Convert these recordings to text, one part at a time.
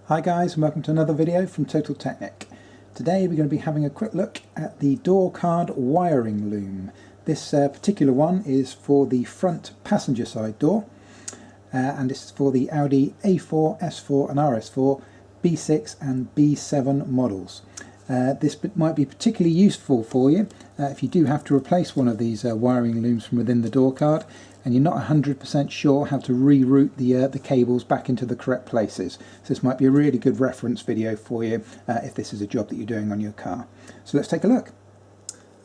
Hi guys, and welcome to another video from Total Technik. Today we're going to be having a quick look at the Door Card Wiring Loom. This particular one is for the front passenger side door, and this is for the Audi A4, S4 and RS4, B6 and B7 models. This might be particularly useful for you if you do have to replace one of these wiring looms from within the door card and you're not 100% sure how to reroute the cables back into the correct places. So this might be a really good reference video for you if this is a job that you're doing on your car. So let's take a look.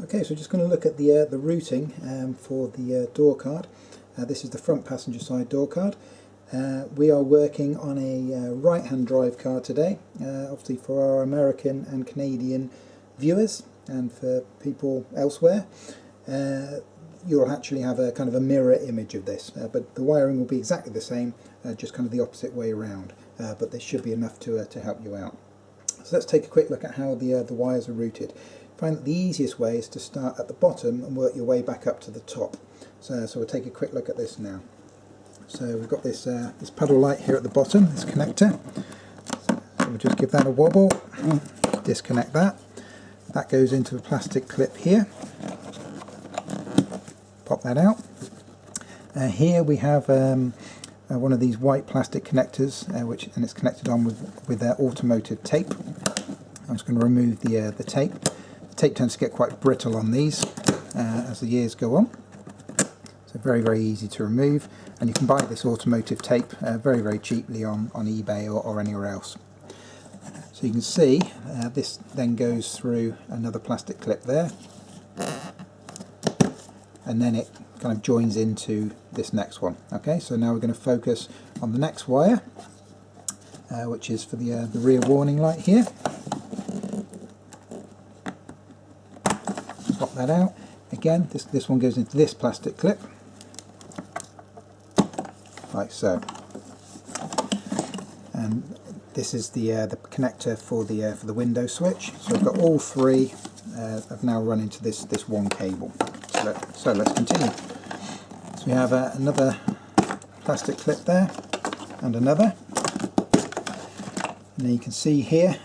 Okay, so just going to look at the routing for the door card. This is the front passenger side door card. We are working on a right-hand drive car today, obviously for our American and Canadian viewers and for people elsewhere. You'll actually have a kind of a mirror image of this, but the wiring will be exactly the same, just kind of the opposite way around, but this should be enough to help you out. So let's take a quick look at how the wires are routed. I find that the easiest way is to start at the bottom and work your way back up to the top. So we'll take a quick look at this now. So we've got this this puddle light here at the bottom, this connector. So we'll just give that a wobble, disconnect that. That goes into a plastic clip here. Pop that out. Here we have one of these white plastic connectors, and it's connected on with automotive tape. I'm just going to remove the tape. The tape tends to get quite brittle on these as the years go on. So very easy to remove, and you can buy this automotive tape very cheaply on eBay or anywhere else. So you can see this then goes through another plastic clip there, and then it kind of joins into this next one. Okay, so now we're going to focus on the next wire, which is for the rear warning light here. Pop that out. Again, this one goes into this plastic clip, like so. And this is the connector for the window switch. So I've got all three have now run into this one cable. So let's continue. So we have another plastic clip there, and another. And then you can see here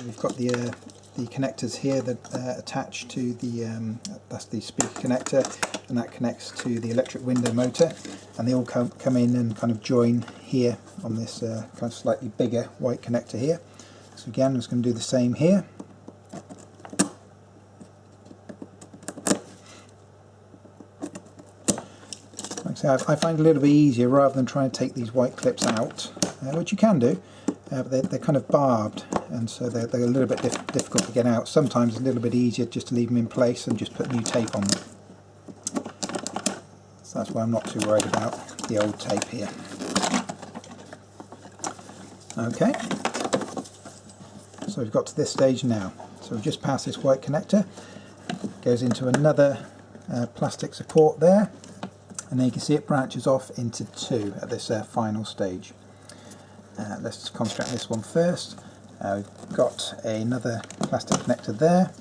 we've got the connectors here that attach to that's the speaker connector, and that connects to the electric window motor, and they all come in and kind of join here on this kind of slightly bigger white connector here. So again, I'm just going to do the same here. Like I say, I find it a little bit easier rather than trying to take these white clips out, which you can do, but they're kind of barbed, and so they're a little bit difficult to get out. Sometimes it's a little bit easier just to leave them in place and just put new tape on them. So that's why I'm not too worried about the old tape here. Okay, so we've got to this stage now. So we've just passed this white connector, goes into another plastic support there, and then you can see it branches off into two at this final stage. Let's just concentrate on this one first. We've got another plastic connector there,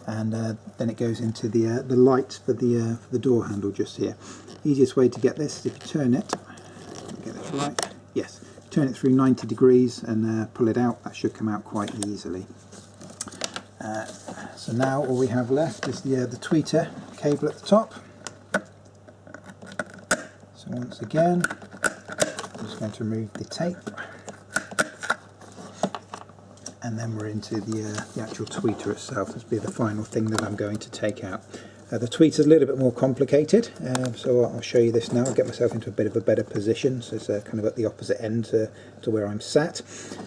and then it goes into the light for the door handle just here. Easiest way to get this is if you turn it, get this right, yes, turn it through 90 degrees and pull it out. That should come out quite easily. So now all we have left is the tweeter cable at the top. So once again, I'm just going to remove the tape, and then we're into the actual tweeter itself. This will be the final thing that I'm going to take out. The tweeter is a little bit more complicated, so I'll show you this now. I'll get myself into a bit of a better position, so it's kind of at the opposite end to where I'm sat,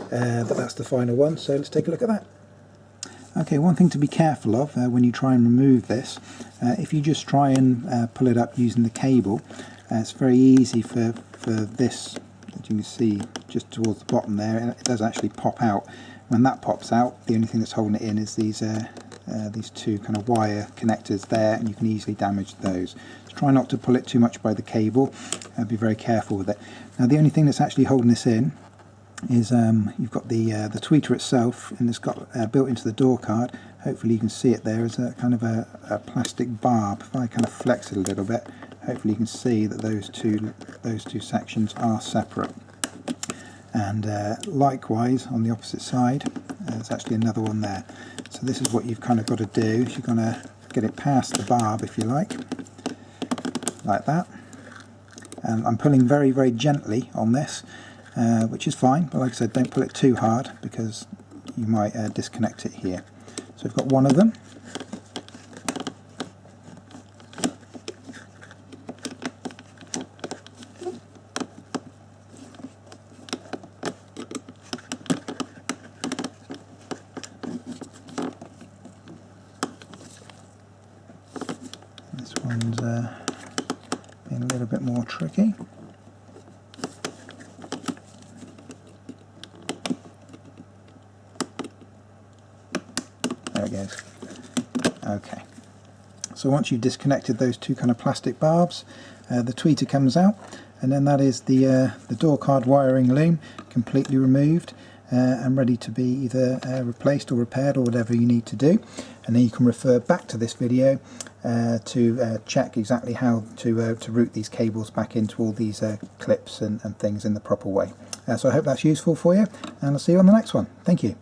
but that's the final one, so let's take a look at that. Okay, one thing to be careful of when you try and remove this, if you just try and pull it up using the cable, it's very easy for this, as you can see just towards the bottom there, it does actually pop out. When that pops out, the only thing that's holding it in is these two kind of wire connectors there, and you can easily damage those. So try not to pull it too much by the cable, be very careful with it. Now the only thing that's actually holding this in is you've got the tweeter itself, and it's got built into the door card. Hopefully you can see it there as a kind of a plastic barb. If I kind of flex it a little bit, hopefully you can see that those two sections are separate. and likewise on the opposite side there's actually another one there. So this is what you've kind of got to do, is you're going to get it past the barb, if you like that. And I'm pulling very, very gently on this, which is fine, but like I said, don't pull it too hard because you might disconnect it here. So we've got one of them. This one's being a little bit more tricky. There it goes. Okay. So once you've disconnected those two kind of plastic barbs, the tweeter comes out, and then that is the door card wiring loom completely removed and ready to be either replaced or repaired or whatever you need to do. And then you can refer back to this video to check exactly how to route these cables back into all these clips and things in the proper way. So I hope that's useful for you, and I'll see you on the next one. Thank you.